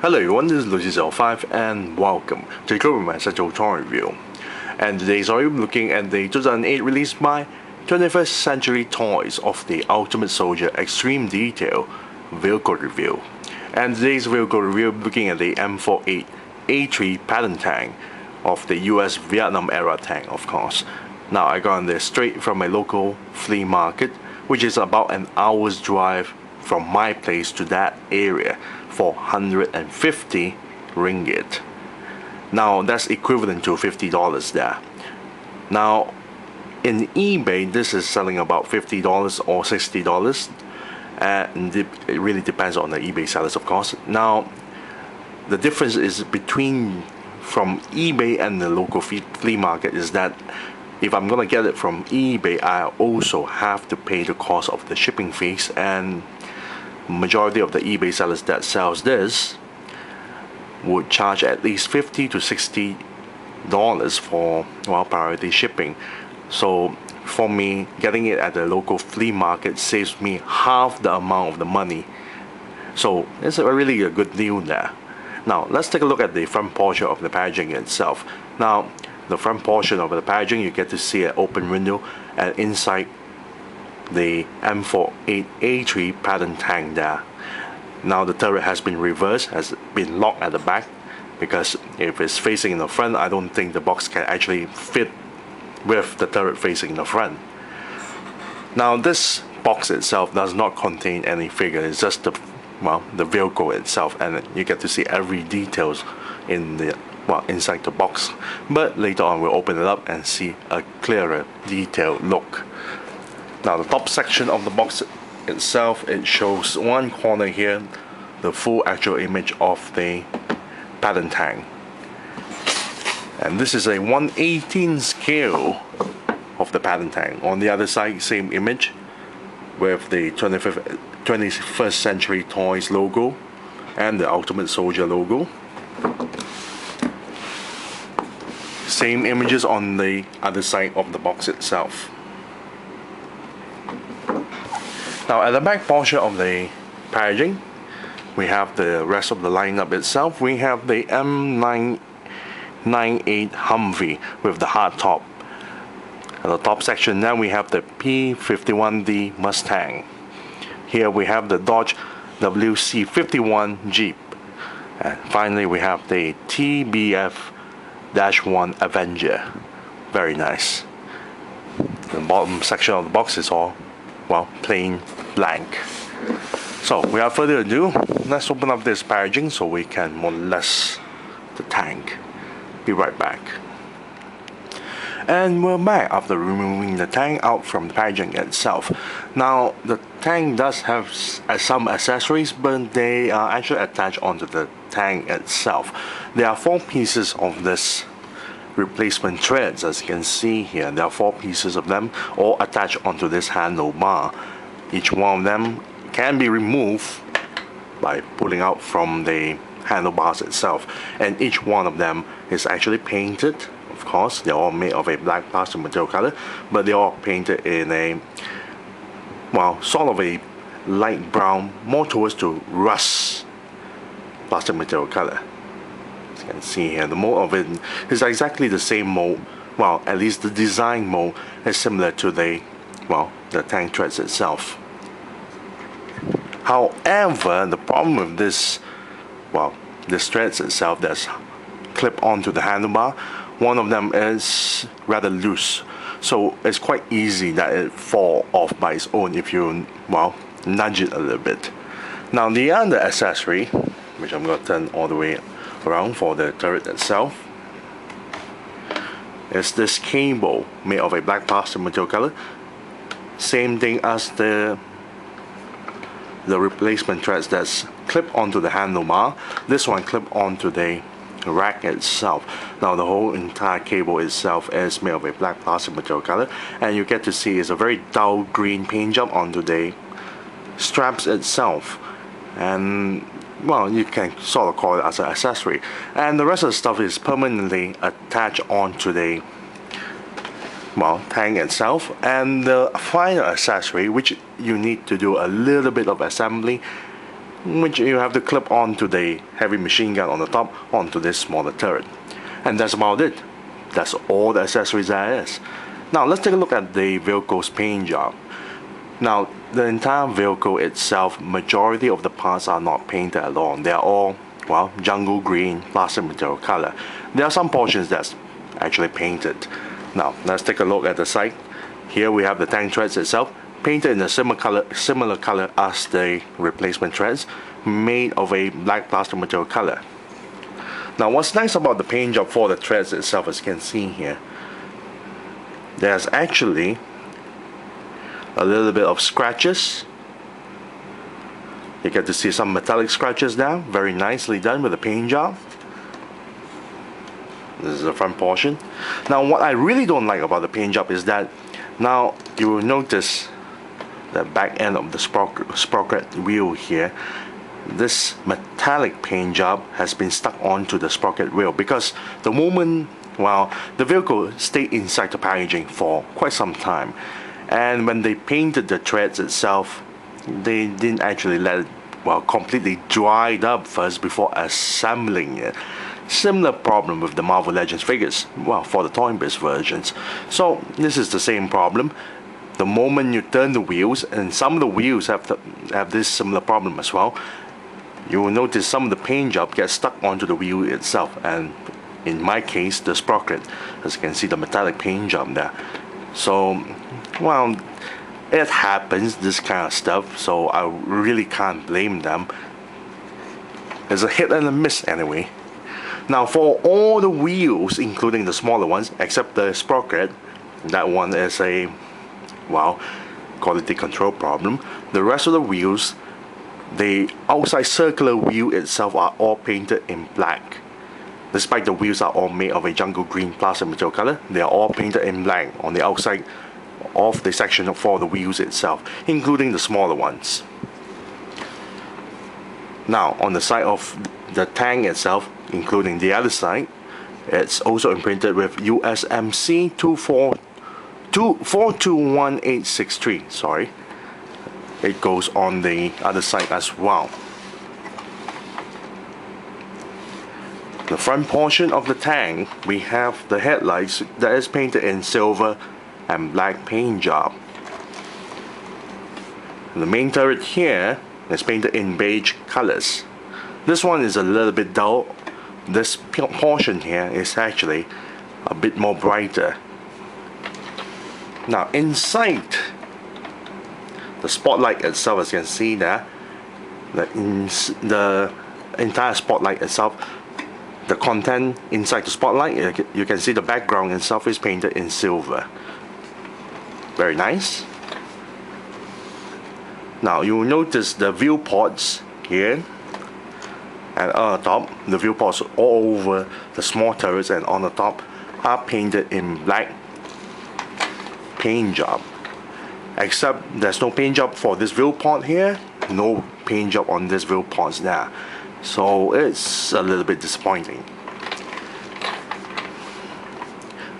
Hello everyone, this is Lucy05 and welcome to the Global Essential Toy Review. And today I'm looking at the 2008 release by 21st Century Toys of the Ultimate Soldier Extreme Detail vehicle review. And today's vehicle review looking at the M48A3 Patton Tank of the US Vietnam era tank, of course. Now I got this straight from a local flea market, which is about an hour's drive from my place to that area for 150 ringgit. Now that's equivalent to $50 there. Now in eBay this is selling about $50 or $60, and it really depends on the eBay sellers, of course. Now the difference is between from eBay and the local flea market is that if I'm gonna get it from eBay, I also have to pay the cost of the shipping fees, and majority of the eBay sellers that sells this would charge at least $50 to $60 for priority shipping. So for me, getting it at the local flea market saves me half the amount of the money. So it's really a good deal there. Now let's take a look at the front portion of the packaging itself. Now the front portion of the packaging, you get to see an open window, and inside the M48A3 Patton Tank there. Now the turret has been reversed, has been locked at the back, because if it's facing in the front, I don't think the box can actually fit with the turret facing in the front. Now this box itself does not contain any figure, it's just the vehicle itself, and you get to see every details in the inside the box. But later on we'll open it up and see a clearer detailed look. Now the top section of the box itself, it shows one corner here the full actual image of the Patton Tank, and this is a 1/18 scale of the Patton Tank. On the other side, same image with the 21st Century Toys logo and the Ultimate Soldier logo. Same images on the other side of the box itself. Now at the back portion of the packaging, we have the rest of the lineup itself. We have the M998 Humvee with the hard top. At the top section now we have the P51D Mustang. Here we have the Dodge WC51 Jeep. And finally we have the TBF-1 Avenger. Very nice. The bottom section of the box is all plain blank. So without further ado, let's open up this packaging so we can molest the tank. Be right back. And we're back after removing the tank out from the packaging itself. Now the tank does have some accessories, but they are actually attached onto the tank itself. There are 4 pieces of this replacement threads, as you can see here. There are 4 pieces of them all attached onto this handlebar. Each one of them can be removed by pulling out from the handlebars itself, and each one of them is actually painted. Of course, they're all made of a black plastic material color, but they're all painted in a sort of a light brown, more towards to rust plastic material color. As you can see here, the mold of it is exactly the same mold. Well, at least the design mold is similar to the tank threads itself. However, the problem with this threads itself that's clipped onto the handlebar, one of them is rather loose, so it's quite easy that it fall off by its own if you nudge it a little bit. Now the other accessory, which I'm going to turn all the way around for the turret itself, is this cable made of a black plastic material color. Same thing as the replacement threads that's clipped onto the handlebar. This one clipped onto the rack itself. Now the whole entire cable itself is made of a black plastic material color, and you get to see it's a very dull green paint job onto the straps itself, and you can sort of call it as an accessory. And the rest of the stuff is permanently attached onto the tank itself. And the final accessory, which you need to do a little bit of assembly, which you have to clip onto the heavy machine gun on the top onto this smaller turret. And that's about it. That's all the accessories there is. Now let's take a look at the vehicle's paint job. Now the entire vehicle itself, majority of the parts are not painted at all. They are all, well, jungle green plastic material color. There are some portions that's actually painted. Now let's take a look at the side. Here we have the tank treads itself, painted in a similar color as the replacement treads, made of a black plastic material color. Now what's nice about the paint job for the treads itself, as you can see here, there's actually a little bit of scratches. You get to see some metallic scratches there, very nicely done with the paint job. This is the front portion. Now what I really don't like about the paint job is that now you will notice the back end of the sprocket wheel here. This metallic paint job has been stuck onto the sprocket wheel because the moment, well, the vehicle stayed inside the packaging for quite some time, and when they painted the treads itself, they didn't actually let it, well, completely dried up first before assembling it. Similar problem with the Marvel Legends figures, well, for the Toy Biz versions. So this is the same problem. The moment you turn the wheels, and some of the wheels have this similar problem as well, you will notice some of the paint job gets stuck onto the wheel itself, and in my case the sprocket, as you can see the metallic paint job there. So, well, it happens, this kind of stuff, so I really can't blame them. It's a hit and a miss anyway. Now for all the wheels, including the smaller ones, except the sprocket, that one is a, well, quality control problem. The rest of the wheels, the outside circular wheel itself are all painted in black. Despite the wheels are all made of a jungle green plastic material color, they are all painted in black on the outside of the section for the wheels itself, including the smaller ones. Now on the side of the tank itself, including the other side, it's also imprinted with USMC 421863. Sorry, it goes on the other side as well. The front portion of the tank, we have the headlights that is painted in silver and black paint job. The main turret here is painted in beige colors. This one is a little bit dull. This portion here is actually a bit more brighter. Now inside the spotlight itself, as you can see there, the entire spotlight itself, the content inside the spotlight, you can see the background itself is painted in silver. Very nice. Now you will notice the viewports here, and on the top, the viewports all over the small turrets and on the top are painted in black paint job. Except there's no paint job for this viewport here, no paint job on this viewports there. So it's a little bit disappointing.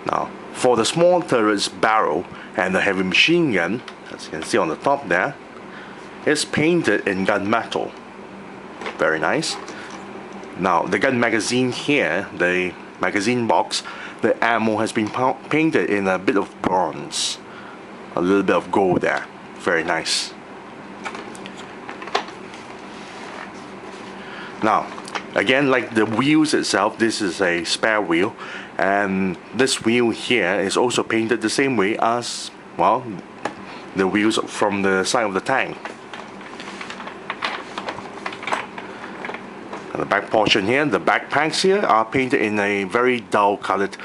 Now for the small turret's barrel and the heavy machine gun, as you can see on the top there, it's painted in gunmetal. Very nice. Now the gun magazine here, the magazine box, the ammo has been painted in a bit of bronze, a little bit of gold there. Very nice. Now again, like the wheels itself, this is a spare wheel, and this wheel here is also painted the same way as, well, the wheels from the side of the tank. And the back portion here, the backpacks here are painted in a very dull colored,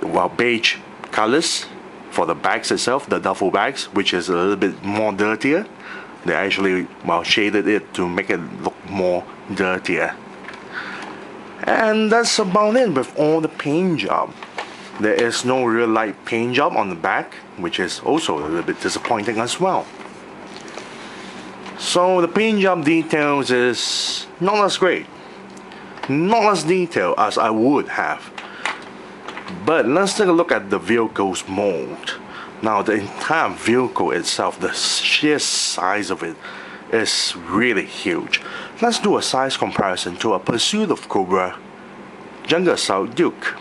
well, beige colors for the bags itself, the duffel bags, which is a little bit more dirtier. They actually, well, shaded it to make it look more dirtier. And that's about it with all the paint job. There is no real light paint job on the back, which is also a little bit disappointing as well. So the paint job details is not as great, not as detailed as I would have. But let's take a look at the vehicle's mold. Now the entire vehicle itself, the sheer size of it is really huge. Let's do a size comparison to a Pursuit of Cobra Jungle Assault Duke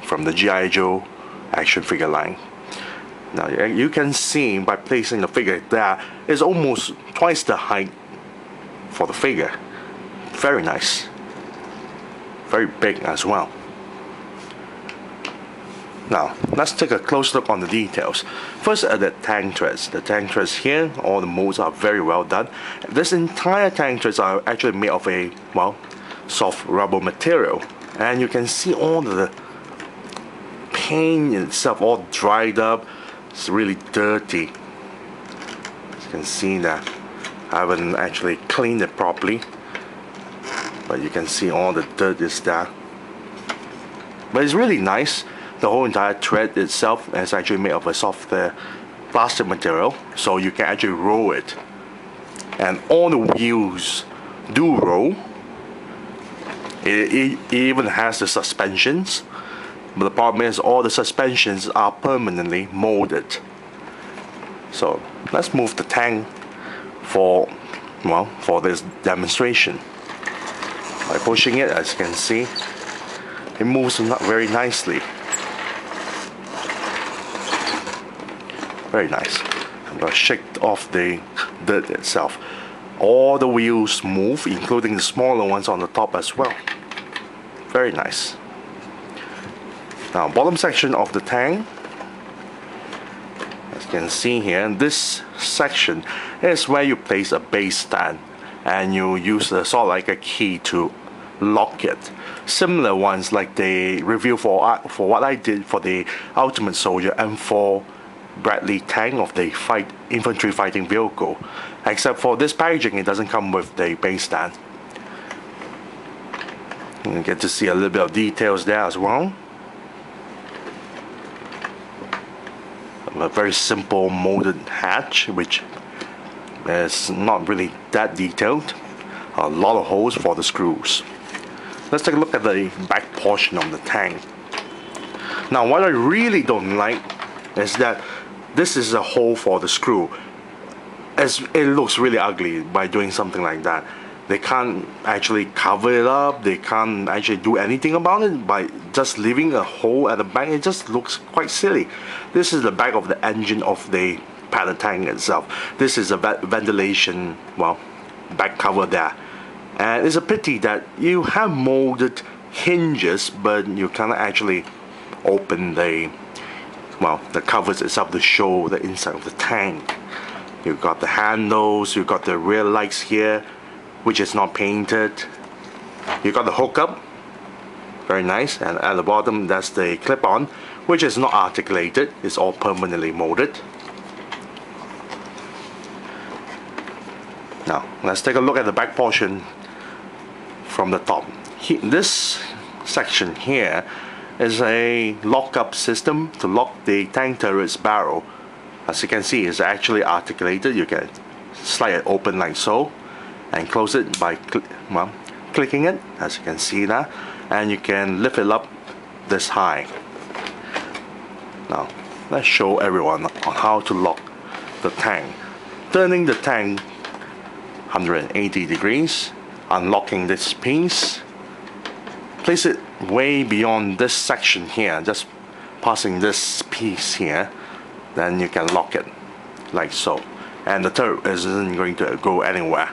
from the G.I. Joe action figure line. Now you can see by placing the figure there, it's almost twice the height for the figure. Very nice. Very big as well. Now, let's take a close look on the details. First are the tank treads. The tank treads here, all the molds are very well done. This entire tank treads are actually made of a, well, soft rubber material. And you can see all the paint itself all dried up. It's really dirty. As you can see that I haven't actually cleaned it properly. But you can see all the dirt is there. But it's really nice. The whole entire tread itself is actually made of a soft plastic material, so you can actually roll it. And all the wheels do roll. It even has the suspensions, but the problem is all the suspensions are permanently molded. So let's move the tank for this demonstration. By pushing it, as you can see, it moves very nicely. Very nice. I'm going to shake off the dirt itself. All the wheels move, including the smaller ones on the top as well. Very nice. Now, bottom section of the tank. As you can see here, this section is where you place a base stand, and you use the sort of like a key to lock it. Similar ones like the review for what I did for the Ultimate Soldier M4 Bradley tank of the infantry fighting vehicle, except for this packaging it doesn't come with the base stand. You get to see a little bit of details there as well. A very simple molded hatch, which is not really that detailed. A lot of holes for the screws. Let's take a look at the back portion of the tank. Now, what I really don't like is that this is a hole for the screw. It looks really ugly by doing something like that. They can't actually cover it up. They can't actually do anything about it by just leaving a hole at the back. It just looks quite silly. This is the back of the engine of the Patton tank itself. This is a ventilation, back cover there. And it's a pity that you have molded hinges, but you cannot actually open the covers itself to show the inside of the tank. You've got the handles, you've got the rear lights here, which is not painted. You've got the hookup, very nice, and at the bottom that's the clip-on, which is not articulated, it's all permanently molded. Now, let's take a look at the back portion from the top. This section here is a lock-up system to lock the tank turret's barrel. As you can see, it's actually articulated. You can slide it open like so and close it by clicking it, as you can see that, and you can lift it up this high. Now let's show everyone on how to lock the tank. Turning the tank 180 degrees, unlocking this piece, place it way beyond this section here, just passing this piece here, then you can lock it like so, and the turret isn't going to go anywhere.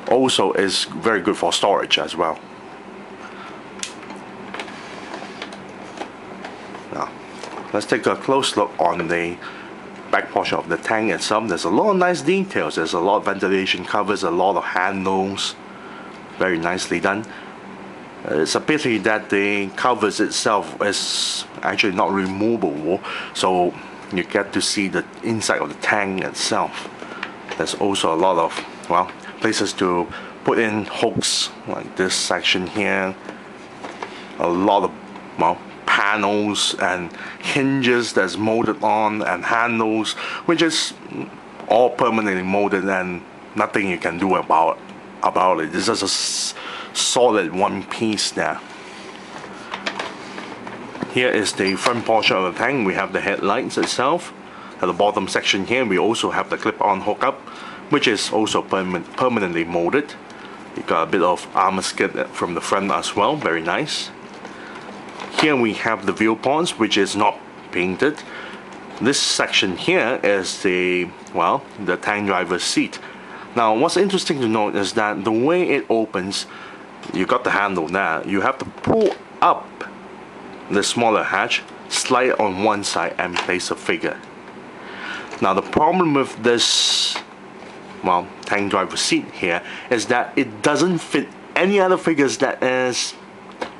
Also is very good for storage as well. Now let's take a close look on the back portion of the tank itself. There's a lot of nice details. There's a lot of ventilation covers, a lot of handles, very nicely done. It's a pity that the covers itself is actually not removable, so you get to see the inside of the tank itself. There's also a lot of places to put in hooks, like this section here. A lot of panels and hinges that's molded on, and handles which is all permanently molded and nothing you can do about it. It's just a solid one piece there. Here is the front portion of the tank. We have the headlights itself. At the bottom section here we also have the clip-on hookup which is also permanently molded. You got a bit of armor skid from the front as well, very nice. Here we have the viewpoints, which is not painted. This section here is the tank driver's seat. Now what's interesting to note is that the way it opens, you got the handle there, you have to pull up the smaller hatch, slide it on one side and place a figure. Now the problem with this tank driver seat here is that it doesn't fit any other figures that is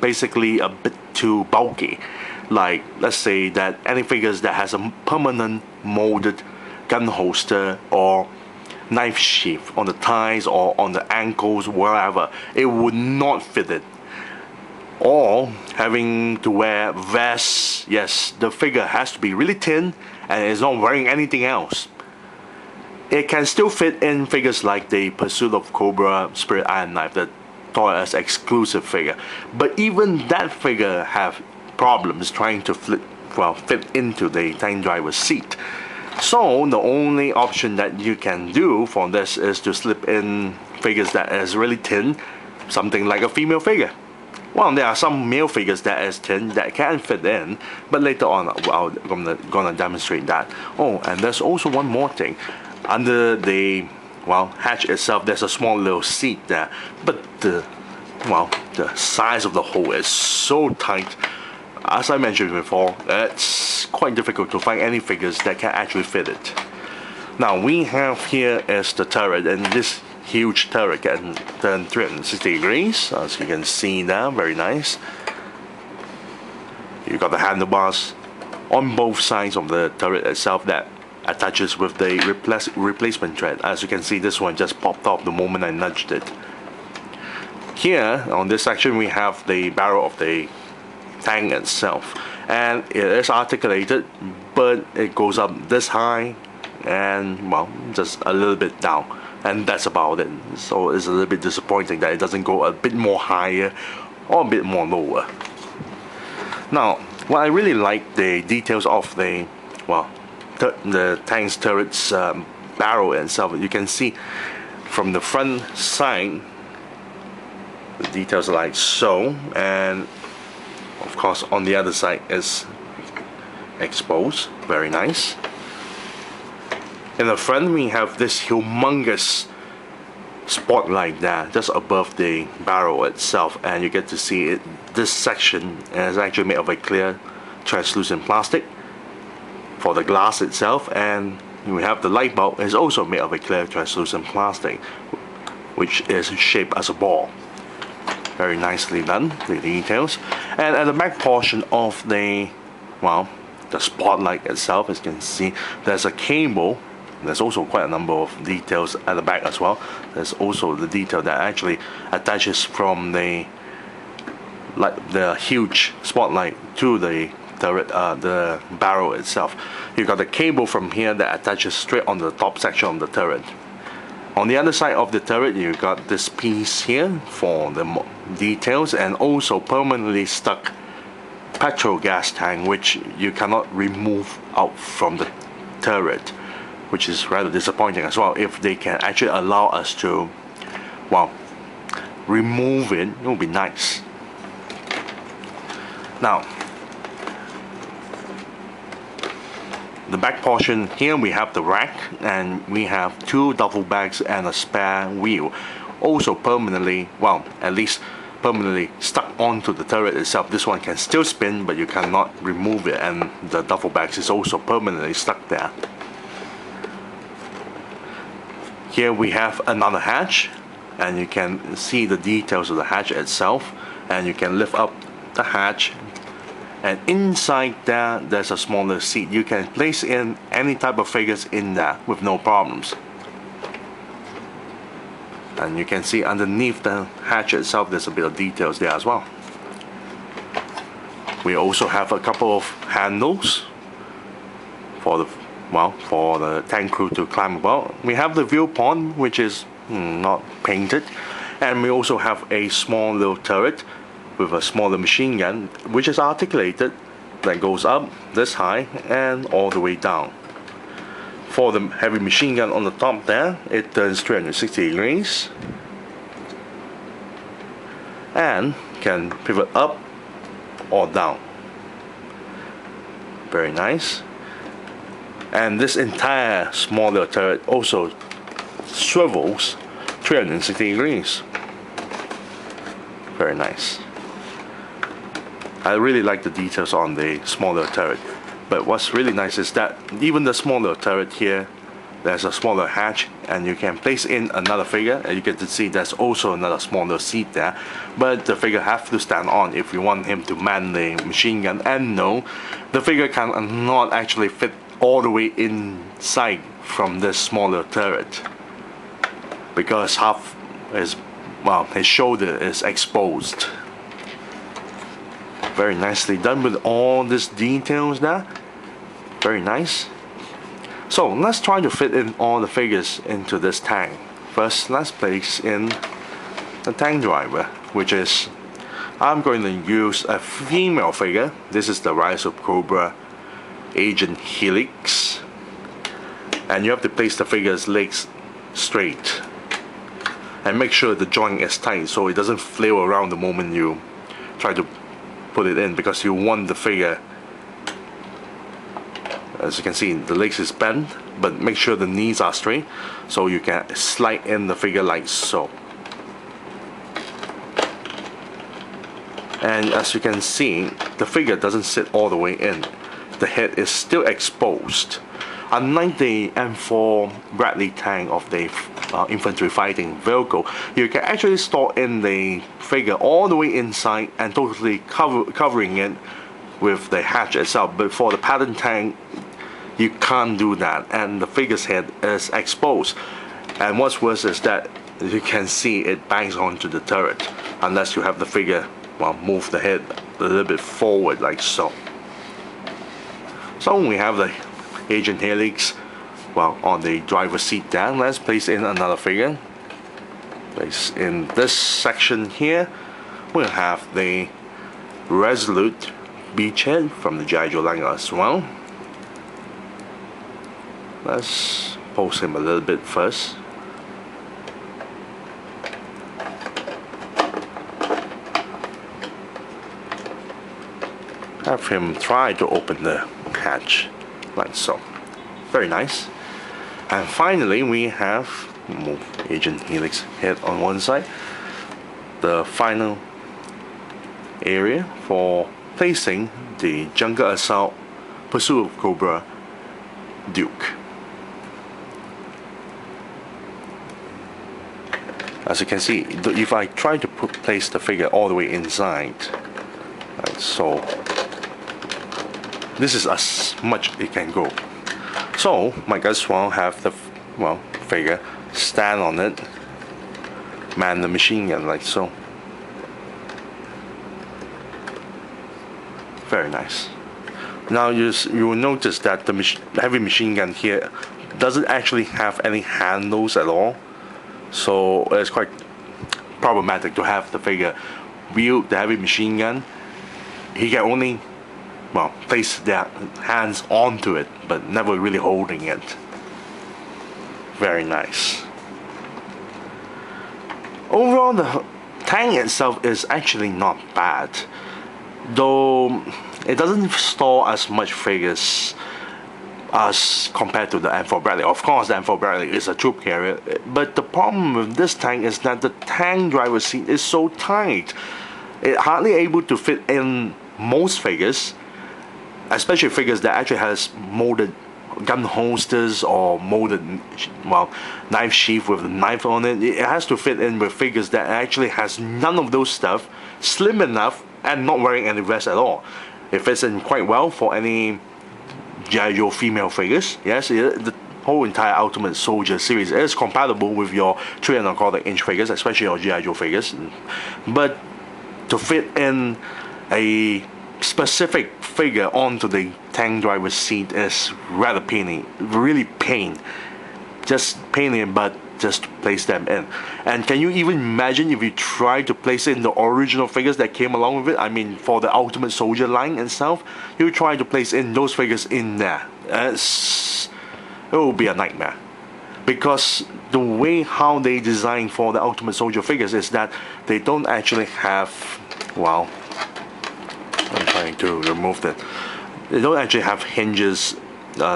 basically a bit too bulky. Like let's say that any figures that has a permanent molded gun holster or knife sheath on the thighs or on the ankles, wherever, it would not fit it. Or having to wear vests. Yes, the figure has to be really thin and is not wearing anything else. It can still fit in figures like the Pursuit of Cobra Spirit Iron Knife, the Toys exclusive figure. But even that figure have problems trying to fit into the tank driver's seat. So the only option that you can do for this is to slip in figures that is really thin, something like a female figure. Well, there are some male figures that is thin that can fit in, but later on I'm gonna demonstrate that. Oh, and there's also one more thing. Under the hatch itself, there's a small little seat there, but the size of the hole is so tight. As I mentioned before, it's quite difficult to find any figures that can actually fit it. Now we have here is the turret, and this huge turret can turn 360 degrees, as you can see now, very nice. You got the handlebars on both sides of the turret itself that attaches with the replacement thread. As you can see, this one just popped off the moment I nudged it. Here on this section we have the barrel of the tank itself, and it is articulated, but it goes up this high and just a little bit down, and that's about it. So it's a little bit disappointing that it doesn't go a bit more higher or a bit more lower. Now what I really like the details of the tank's turret's barrel itself. You can see from the front side the details are like so, and of course on the other side is exposed, very nice. In the front we have this humongous spotlight there just above the barrel itself, and you get to see it. This section is actually made of a clear translucent plastic for the glass itself, and we have the light bulb is also made of a clear translucent plastic, which is shaped as a ball. Very nicely done, the details. And at the back portion of the spotlight itself, as you can see, there's a cable. There's also quite a number of details at the back as well. There's also the detail that actually attaches from the huge spotlight to the turret, the barrel itself. You got the cable from here that attaches straight on the top section of the turret. On the other side of the turret, you got this piece here for the details, and also permanently stuck petrol gas tank, which you cannot remove out from the turret, which is rather disappointing as well. If they can actually allow us to remove it, it would be nice. Now the back portion here, we have the rack, and we have two duffel bags and a spare wheel, also permanently, at least permanently stuck onto the turret itself. This one can still spin, but you cannot remove it, and the duffel bags is also permanently stuck there. Here we have another hatch, and you can see the details of the hatch itself, and you can lift up the hatch, and inside there there's a smaller seat. You can place in any type of figures in there with no problems. And you can see underneath the hatch itself there's a bit of details there as well. We also have a couple of handles for the tank crew to climb about. We have the viewpoint, which is not painted, and we also have a small little turret with a smaller machine gun, which is articulated, that goes up this high and all the way down. For the heavy machine gun on the top there, it turns 360 degrees and can pivot up or down. Very nice. And this entire small little turret also swivels 360 degrees. Very nice. I really like the details on the small little turret. But what's really nice is that even the small little turret here, there's a smaller hatch and you can place in another figure, and you get to see there's also another small little seat there, but the figure has to stand on if you want him to man the machine gun. And no, the figure cannot actually fit all the way inside from this small little turret because half is, well, his shoulder is exposed. Very nicely done with all these details there. Very nice. So let's try to fit in all the figures into this tank. First, let's place in the tank driver, which is, I'm going to use a female figure. This is the Rise of Cobra Agent Helix. And you have to place the figure's legs straight. And make sure the joint is tight so it doesn't flail around the moment you try to put it in, because you want the figure, as you can see, the legs is bent, but make sure the knees are straight so you can slide in the figure like so. And as you can see, the figure doesn't sit all the way in. The head is still exposed. Unlike the M4 Bradley tank of the infantry fighting vehicle, you can actually store in the figure all the way inside and totally covering it with the hatch itself. But for the Patton tank, you can't do that, and the figure's head is exposed. And what's worse is that you can see it bangs onto the turret unless you have the figure, well, move the head a little bit forward like so. So we have the Agent Helix, well, on the driver's seat there. Let's place in another figure. Place in this section here, we'll have the Resolute beachhead from the G.I. Joe line as well. Let's pose him a little bit first. Have him try to open the hatch like so. Very nice. And finally we have, move Agent Helix head on one side, the final area for placing the Jungle Assault Pursuit of Cobra Duke. As you can see, if I try to place the figure all the way inside, like so, this is as much it can go. So might as well have the, well, figure stand on it, man the machine gun like so. Very nice. Now you will notice that the heavy machine gun here doesn't actually have any handles at all, so it's quite problematic to have the figure wield the heavy machine gun. He can only, well, place their hands onto it, but never really holding it. Very nice. Overall, the tank itself is actually not bad, though it doesn't store as much figures as compared to the M4 Bradley. Of course, the M4 Bradley is a troop carrier, but the problem with this tank is that the tank driver's seat is so tight. It's hardly able to fit in most figures, especially figures that actually has molded gun holsters or molded, well, knife sheath with a knife on it. It has to fit in with figures that actually has none of those stuff, slim enough, and not wearing any vest at all. It fits in quite well for any G.I. Joe female figures. Yes, the whole entire Ultimate Soldier series is compatible with your 3¼ figures, especially your G.I. Joe figures. But to fit in a specific figure onto the tank driver's seat is rather really just pain in the butt just to place them in. And can you even imagine if you try to place in the original figures that came along with it? I mean, for the Ultimate Soldier line itself, you try to place in those figures in there. it will be a nightmare. Because the way how they design for the Ultimate Soldier figures is that they don't actually have, well, I'm trying to remove that. They don't actually have hinges,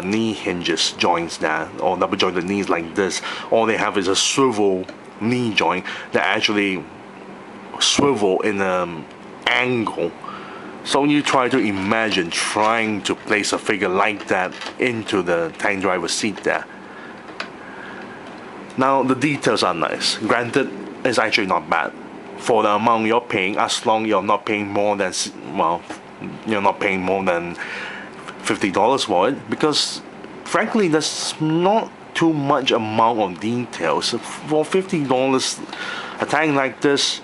knee hinges joints there, or double jointed knees like this. All they have is a swivel knee joint that actually swivel in an angle. So you try to imagine trying to place a figure like that into the tank driver seat there. Now the details are nice. Granted, it's actually not bad for the amount you're paying, as long you're not paying more than, well, you're not paying more than $50 for it, because frankly there's not too much amount of details. For $50, a tank like this,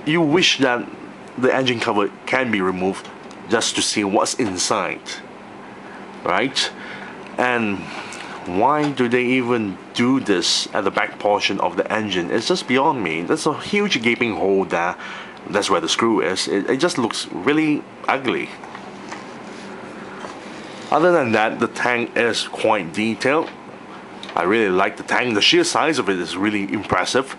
you wish that the engine cover can be removed just to see what's inside, right? And why do they even do this at the back portion of the engine? It's just beyond me. There's a huge gaping hole there. That's where the screw is. It just looks really ugly. Other than that, the tank is quite detailed. I really like the tank. The sheer size of it is really impressive.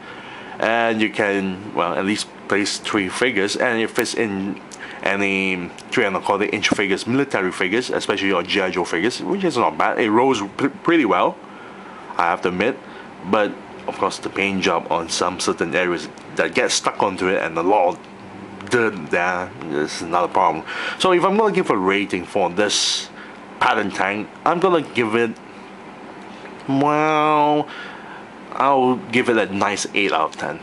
And you can, well, at least place 3 figures, and it fits in any 3¼ figures, military figures, especially your G.I. Joe figures, which is not bad. It rolls pretty well, I have to admit. But of course, the paint job on some certain areas that get stuck onto it, and a lot of dirt there is another problem. So if I'm gonna give a rating for this Patton tank, I'm gonna give it, well, I'll give it a nice 8 out of 10.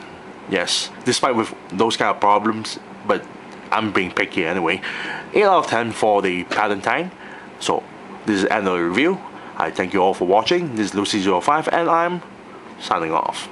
Yes, despite with those kind of problems, but I'm being picky anyway. 8 out of 10 for the Patton tank. So this is the end of the review. I thank you all for watching. This is Lucy05, and I'm signing off.